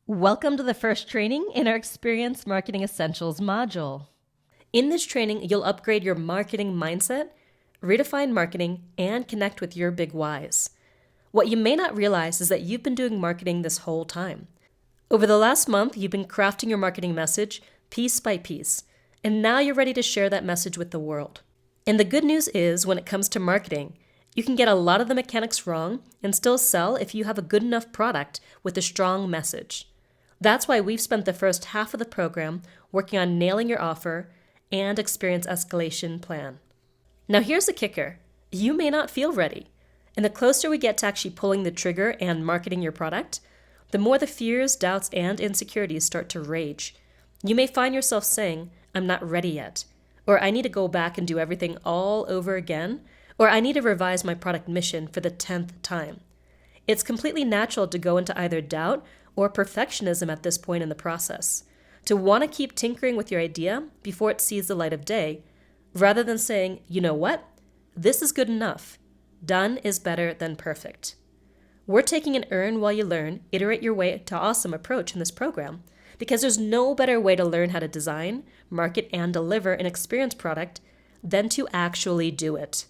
Welcome to the first training in our Experience Marketing Essentials module. In this training, you'll upgrade your marketing mindset, redefine marketing, and connect with your big whys. What you may not realize is that you've been doing marketing this whole time. Over the last month, you've been crafting your marketing message piece by piece, and now you're ready to share that message with the world. And the good news is, when it comes to marketing, you can get a lot of the mechanics wrong and still sell if you have a good enough product with a strong message. That's why we've spent the first half of the program working on nailing your offer and experience escalation plan. Now here's the kicker. You may not feel ready. And the closer we get to actually pulling the trigger and marketing your product, the more the fears, doubts, and insecurities start to rage. You may find yourself saying, "I'm not ready yet," or "I need to go back and do everything all over again," or "I need to revise my product mission for the 10th time." It's completely natural to go into either doubt or perfectionism at this point in the process, to want to keep tinkering with your idea before it sees the light of day, rather than saying, "You know what? This is good enough. Done is better than perfect." We're taking an earn while you learn, iterate your way to awesome approach in this program, because there's no better way to learn how to design, market, and deliver an experience product than to actually do it.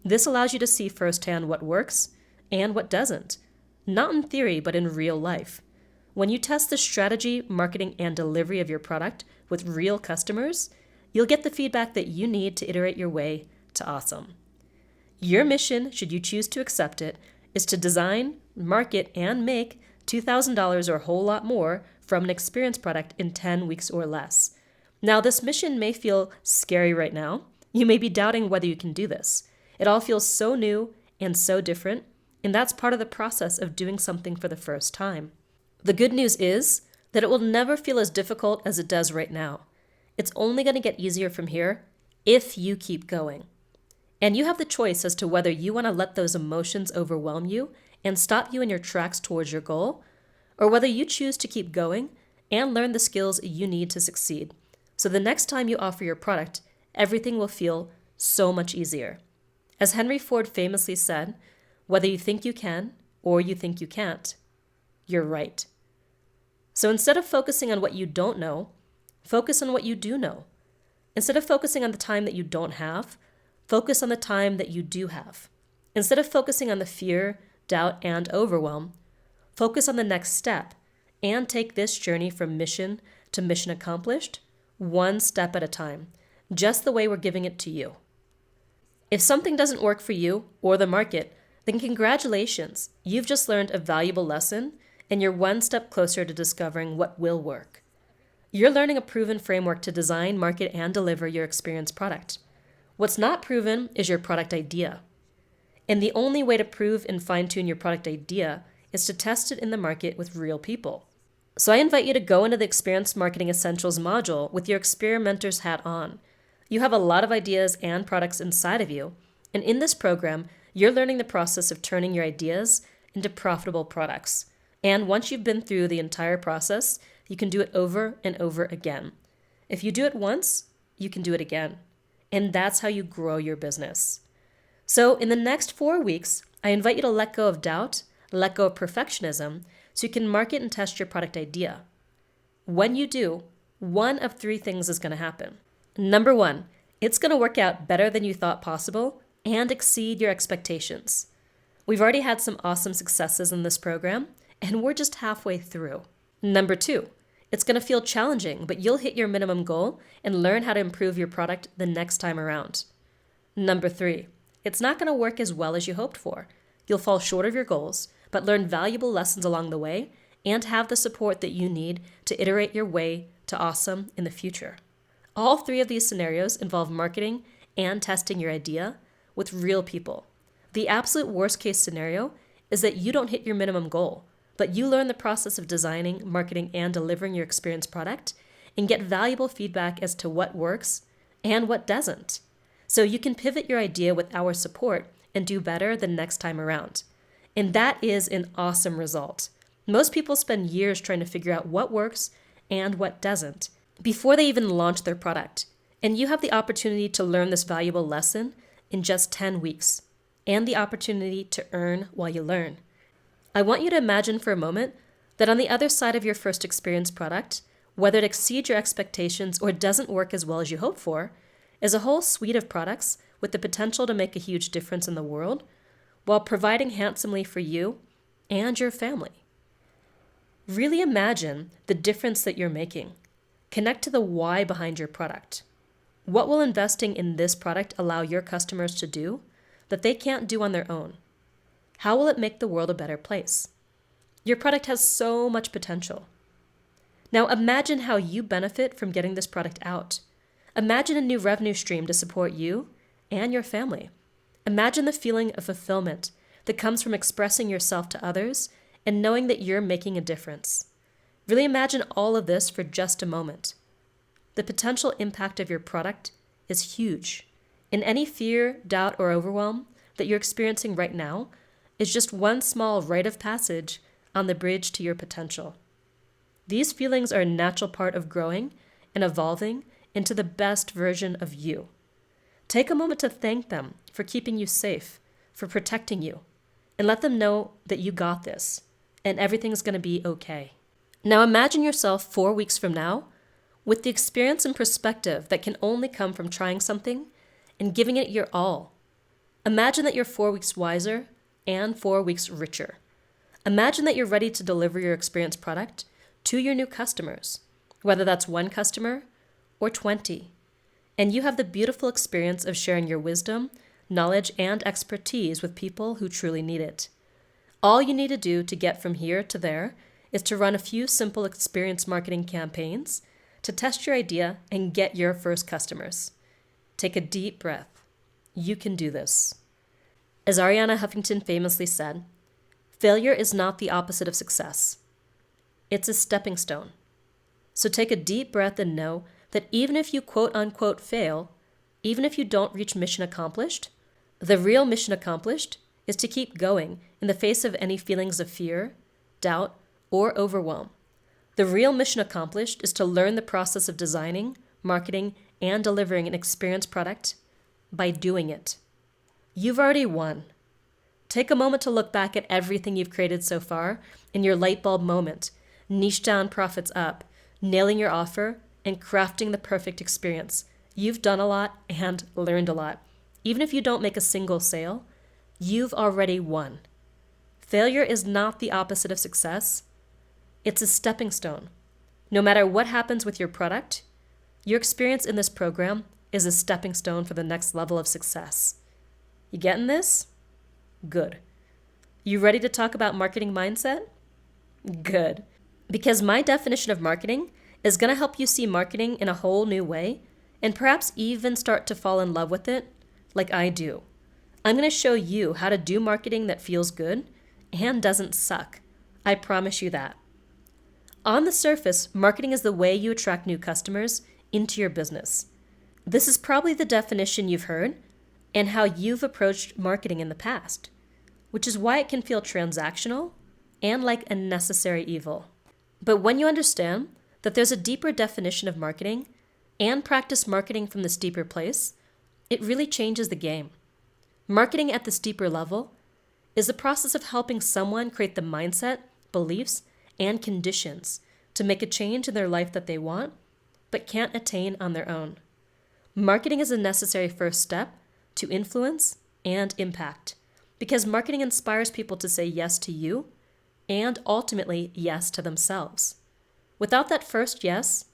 This allows you to see firsthand what works and what doesn't, not in theory, but in real life. When you test the strategy, marketing, and delivery of your product with real customers, you'll get the feedback that you need to iterate your way to awesome. Your mission, should you choose to accept it, is to design, market, and make $2,000 or a whole lot more from an experience product in 10 weeks or less. Now, this mission may feel scary right now. You may be doubting whether you can do this. It all feels so new and so different, and that's part of the process of doing something for the first time. The good news is that it will never feel as difficult as it does right now. It's only going to get easier from here if you keep going. And you have the choice as to whether you want to let those emotions overwhelm you and stop you in your tracks towards your goal, or whether you choose to keep going and learn the skills you need to succeed. So the next time you offer your product, everything will feel so much easier. As Henry Ford famously said, "Whether you think you can or you think you can't, you're right." So instead of focusing on what you don't know, focus on what you do know. Instead of focusing on the time that you don't have, focus on the time that you do have. Instead of focusing on the fear, doubt, and overwhelm, focus on the next step and take this journey from mission to mission accomplished, one step at a time, just the way we're giving it to you. If something doesn't work for you or the market, then congratulations, you've just learned a valuable lesson and you're one step closer to discovering what will work. You're learning a proven framework to design, market, and deliver your experience product. What's not proven is your product idea. And the only way to prove and fine-tune your product idea is to test it in the market with real people. So I invite you to go into the Experience Marketing Essentials module with your experimenter's hat on. You have a lot of ideas and products inside of you, and in this program, you're learning the process of turning your ideas into profitable products. And once you've been through the entire process, you can do it over and over again. If you do it once, you can do it again. And that's how you grow your business. So in the next 4 weeks, I invite you to let go of doubt, let go of perfectionism, so you can market and test your product idea. When you do, one of 3 things is going to happen. Number 1, it's going to work out better than you thought possible and exceed your expectations. We've already had some awesome successes in this program, and we're just halfway through. Number 2, it's going to feel challenging, but you'll hit your minimum goal and learn how to improve your product the next time around. Number 3, it's not going to work as well as you hoped for. You'll fall short of your goals, but learn valuable lessons along the way and have the support that you need to iterate your way to awesome in the future. All 3 of these scenarios involve marketing and testing your idea with real people. The absolute worst case scenario is that you don't hit your minimum goal, but you learn the process of designing, marketing, and delivering your experience product and get valuable feedback as to what works and what doesn't. So you can pivot your idea with our support and do better the next time around. And that is an awesome result. Most people spend years trying to figure out what works and what doesn't before they even launch their product. And you have the opportunity to learn this valuable lesson in just 10 weeks and the opportunity to earn while you learn. I want you to imagine for a moment that on the other side of your first experience product, whether it exceeds your expectations or doesn't work as well as you hoped for, is a whole suite of products with the potential to make a huge difference in the world while providing handsomely for you and your family. Really imagine the difference that you're making. Connect to the why behind your product. What will investing in this product allow your customers to do that they can't do on their own? How will it make the world a better place? Your product has so much potential. Now imagine how you benefit from getting this product out. Imagine a new revenue stream to support you and your family. Imagine the feeling of fulfillment that comes from expressing yourself to others and knowing that you're making a difference. Really imagine all of this for just a moment. The potential impact of your product is huge. And any fear, doubt, or overwhelm that you're experiencing right now is just one small rite of passage on the bridge to your potential. These feelings are a natural part of growing and evolving into the best version of you. Take a moment to thank them for keeping you safe, for protecting you, and let them know that you got this and everything's going to be okay. Now imagine yourself 4 weeks from now with the experience and perspective that can only come from trying something and giving it your all. Imagine that you're 4 weeks wiser and 4 weeks richer. Imagine that you're ready to deliver your experience product to your new customers, whether that's one customer or 20. And you have the beautiful experience of sharing your wisdom, knowledge, and expertise with people who truly need it. All you need to do to get from here to there is to run a few simple experience marketing campaigns to test your idea and get your first customers. Take a deep breath. You can do this. As Arianna Huffington famously said, failure is not the opposite of success. It's a stepping stone. So take a deep breath and know that even if you quote unquote fail, even if you don't reach mission accomplished, the real mission accomplished is to keep going in the face of any feelings of fear, doubt, or overwhelm. The real mission accomplished is to learn the process of designing, marketing, and delivering an experience product by doing it. You've already won. Take a moment to look back at everything you've created so far in your light bulb moment, niche down profits up, nailing your offer, and crafting the perfect experience. You've done a lot and learned a lot. Even if you don't make a single sale, you've already won. Failure is not the opposite of success. It's a stepping stone. No matter what happens with your product, your experience in this program is a stepping stone for the next level of success. You getting this? Good. You ready to talk about marketing mindset? Good. Because my definition of marketing is going to help you see marketing in a whole new way and perhaps even start to fall in love with it like I do. I'm going to show you how to do marketing that feels good and doesn't suck. I promise you that. On the surface, marketing is the way you attract new customers into your business. This is probably the definition you've heard and how you've approached marketing in the past, which is why it can feel transactional and like a necessary evil. But when you understand that there's a deeper definition of marketing and practice marketing from this deeper place, it really changes the game. Marketing at this deeper level is the process of helping someone create the mindset, beliefs, and conditions to make a change in their life that they want, but can't attain on their own. Marketing is a necessary first step to influence and impact, because marketing inspires people to say yes to you and ultimately yes to themselves. Without that first yes,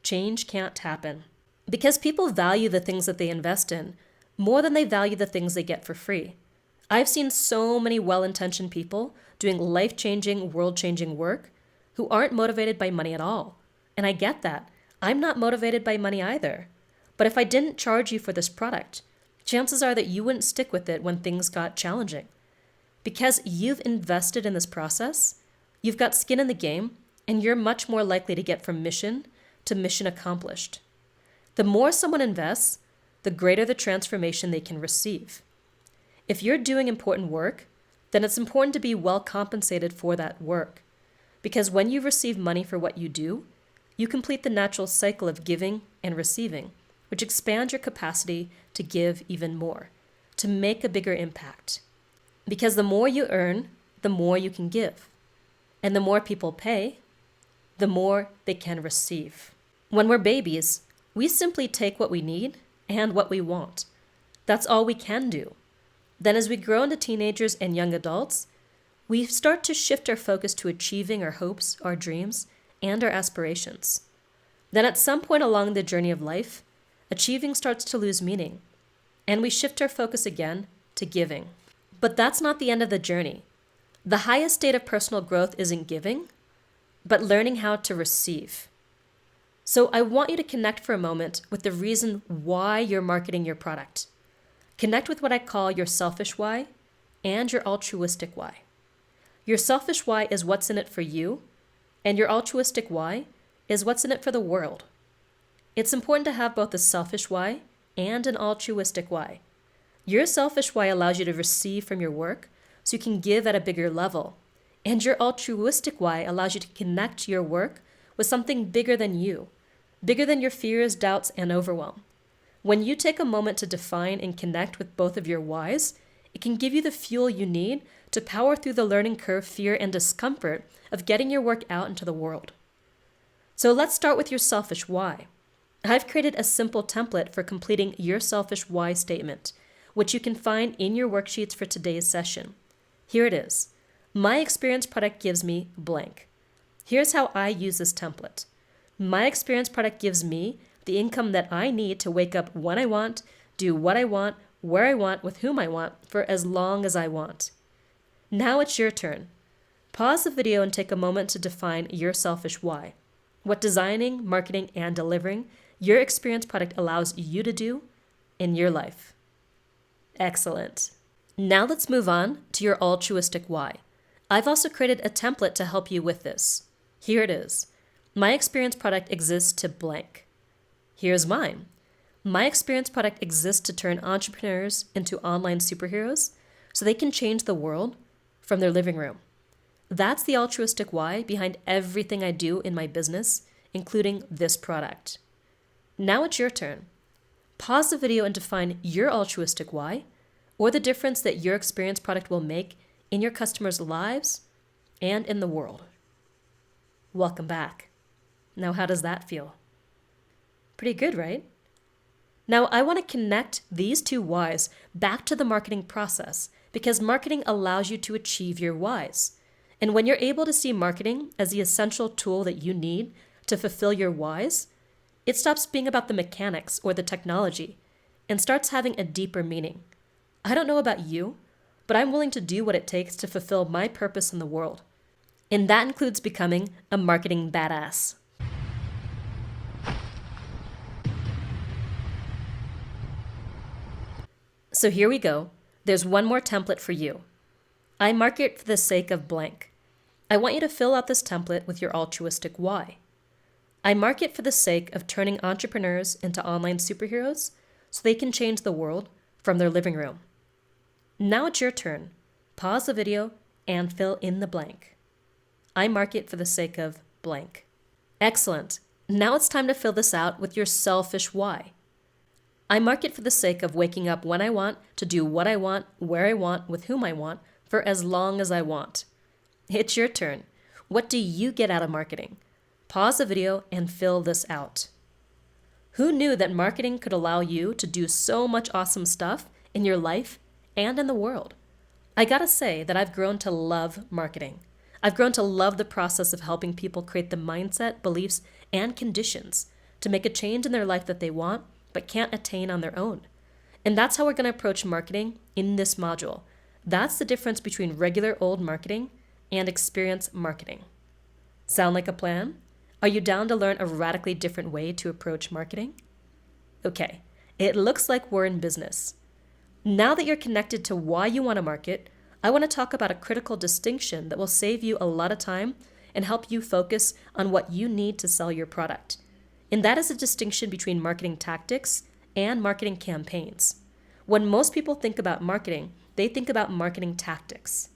change can't happen. Because people value the things that they invest in more than they value the things they get for free. I've seen so many well-intentioned people doing life-changing, world-changing work who aren't motivated by money at all. And I get that. I'm not motivated by money either. But if I didn't charge you for this product, chances are that you wouldn't stick with it when things got challenging. Because you've invested in this process, you've got skin in the game, and you're much more likely to get from mission to mission accomplished. The more someone invests, the greater the transformation they can receive. If you're doing important work, then it's important to be well compensated for that work. Because when you receive money for what you do, you complete the natural cycle of giving and receiving, which expands your capacity to give even more, to make a bigger impact. Because the more you earn, the more you can give. And the more people pay, the more they can receive. When we're babies, we simply take what we need and what we want. That's all we can do. Then as we grow into teenagers and young adults, we start to shift our focus to achieving our hopes, our dreams, and our aspirations. Then at some point along the journey of life, achieving starts to lose meaning, and we shift our focus again to giving. But that's not the end of the journey. The highest state of personal growth isn't giving, but learning how to receive. So I want you to connect for a moment with the reason why you're marketing your product. Connect with what I call your selfish why and your altruistic why. Your selfish why is what's in it for you, and your altruistic why is what's in it for the world. It's important to have both a selfish why and an altruistic why. Your selfish why allows you to receive from your work so you can give at a bigger level. And your altruistic why allows you to connect your work with something bigger than you, bigger than your fears, doubts, and overwhelm. When you take a moment to define and connect with both of your whys, it can give you the fuel you need to power through the learning curve, fear, and discomfort of getting your work out into the world. So let's start with your selfish why. I've created a simple template for completing your selfish why statement, which you can find in your worksheets for today's session. Here it is. My experience product gives me blank. Here's how I use this template. My experience product gives me the income that I need to wake up when I want, do what I want, where I want, with whom I want, for as long as I want. Now it's your turn. Pause the video and take a moment to define your selfish why. What designing, marketing, and delivering your experience product allows you to do in your life. Excellent. Now let's move on to your altruistic why. I've also created a template to help you with this. Here it is. My experience product exists to blank. Here's mine. My experience product exists to turn entrepreneurs into online superheroes so they can change the world from their living room. That's the altruistic why behind everything I do in my business, including this product. Now it's your turn. Pause the video and define your altruistic why, or the difference that your experience product will make in your customers' lives and in the world. Welcome back. Now, how does that feel? Pretty good, right? Now, I want to connect these two whys back to the marketing process because marketing allows you to achieve your whys. And when you're able to see marketing as the essential tool that you need to fulfill your whys, it stops being about the mechanics or the technology and starts having a deeper meaning. I don't know about you, but I'm willing to do what it takes to fulfill my purpose in the world. And that includes becoming a marketing badass. So here we go. There's one more template for you. I market for the sake of blank. I want you to fill out this template with your altruistic why. I market for the sake of turning entrepreneurs into online superheroes so they can change the world from their living room. Now it's your turn. Pause the video and fill in the blank. I market for the sake of blank. Excellent. Now it's time to fill this out with your selfish why. I market for the sake of waking up when I want, to do what I want, where I want, with whom I want, for as long as I want. It's your turn. What do you get out of marketing? Pause the video and fill this out. Who knew that marketing could allow you to do so much awesome stuff in your life and in the world? I gotta say that I've grown to love marketing. I've grown to love the process of helping people create the mindset, beliefs, and conditions to make a change in their life that they want but can't attain on their own. And that's how we're going to approach marketing in this module. That's the difference between regular old marketing and experience marketing. Sound like a plan? Are you down to learn a radically different way to approach marketing? Okay, it looks like we're in business. Now that you're connected to why you want to market, I want to talk about a critical distinction that will save you a lot of time and help you focus on what you need to sell your product. And that is a distinction between marketing tactics and marketing campaigns. When most people think about marketing, they think about marketing tactics.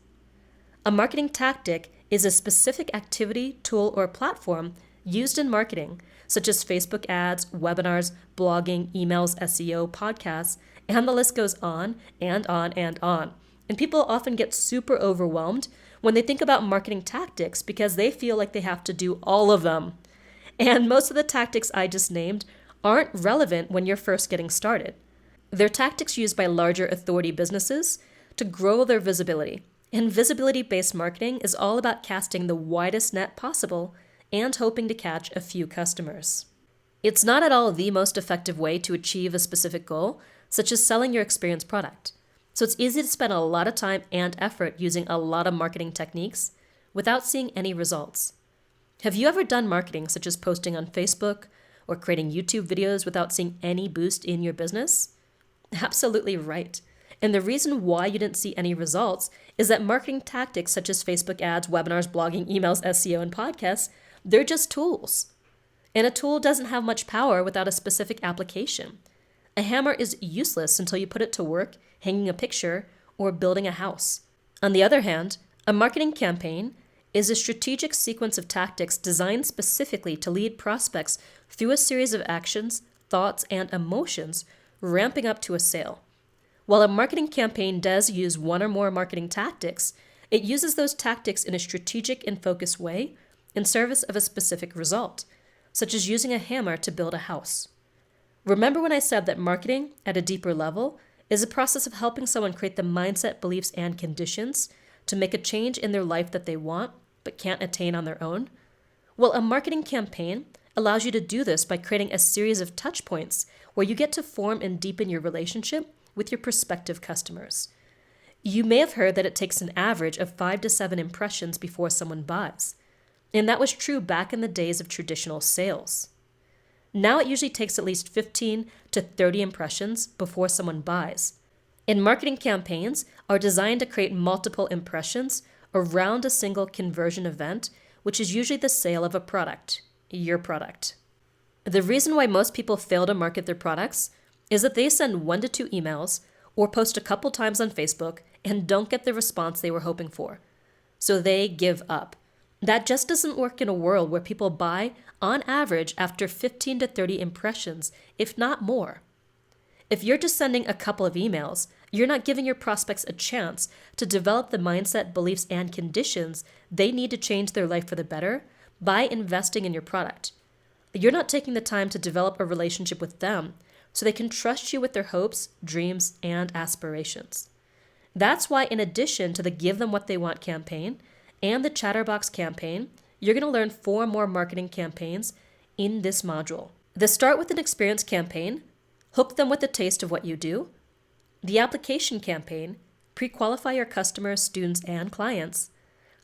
A marketing tactic is a specific activity, tool, or platform used in marketing, such as Facebook ads, webinars, blogging, emails, SEO, podcasts, and the list goes on and on and on. And people often get super overwhelmed when they think about marketing tactics because they feel like they have to do all of them. And most of the tactics I just named aren't relevant when you're first getting started. They're tactics used by larger authority businesses to grow their visibility. And visibility-based marketing is all about casting the widest net possible and hoping to catch a few customers. It's not at all the most effective way to achieve a specific goal, such as selling your experience product. So it's easy to spend a lot of time and effort using a lot of marketing techniques without seeing any results. Have you ever done marketing such as posting on Facebook or creating YouTube videos without seeing any boost in your business? Absolutely right. And the reason why you didn't see any results is that marketing tactics such as Facebook ads, webinars, blogging, emails, SEO, and podcasts, they're just tools. And a tool doesn't have much power without a specific application. A hammer is useless until you put it to work hanging a picture or building a house. On the other hand, a marketing campaign is a strategic sequence of tactics designed specifically to lead prospects through a series of actions, thoughts, and emotions, ramping up to a sale. While a marketing campaign does use one or more marketing tactics, it uses those tactics in a strategic and focused way in service of a specific result, such as using a hammer to build a house. Remember when I said that marketing, at a deeper level, is a process of helping someone create the mindset, beliefs, and conditions to make a change in their life that they want but can't attain on their own? Well, a marketing campaign allows you to do this by creating a series of touch points where you get to form and deepen your relationship with your prospective customers. You may have heard that it takes an average of 5 to 7 impressions before someone buys. And that was true back in the days of traditional sales. Now it usually takes at least 15 to 30 impressions before someone buys. And marketing campaigns are designed to create multiple impressions around a single conversion event, which is usually the sale of a product, your product. The reason why most people fail to market their products is that they send 1 to 2 emails or post a couple times on Facebook and don't get the response they were hoping for. So they give up. That just doesn't work in a world where people buy, on average, after 15 to 30 impressions, if not more. If you're just sending a couple of emails, you're not giving your prospects a chance to develop the mindset, beliefs, and conditions they need to change their life for the better by investing in your product. You're not taking the time to develop a relationship with them so they can trust you with their hopes, dreams, and aspirations. That's why, in addition to the Give Them What They Want campaign and the Chatterbox campaign, you're going to learn 4 more marketing campaigns in this module. The Start with an Experience campaign, hook them with a taste of what you do. The Application campaign, pre-qualify your customers, students, and clients.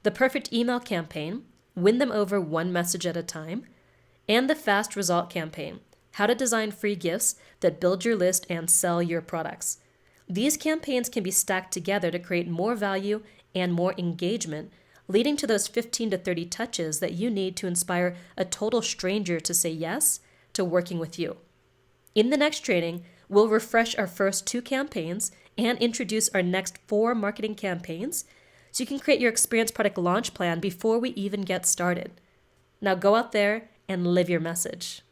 The Perfect Email campaign, win them over one message at a time. And the Fast Result campaign, how to design free gifts that build your list and sell your products. These campaigns can be stacked together to create more value and more engagement, leading to those 15 to 30 touches that you need to inspire a total stranger to say yes to working with you. In the next training, we'll refresh our first 2 campaigns and introduce our next 4 marketing campaigns so you can create your experience product launch plan before we even get started. Now go out there and live your message.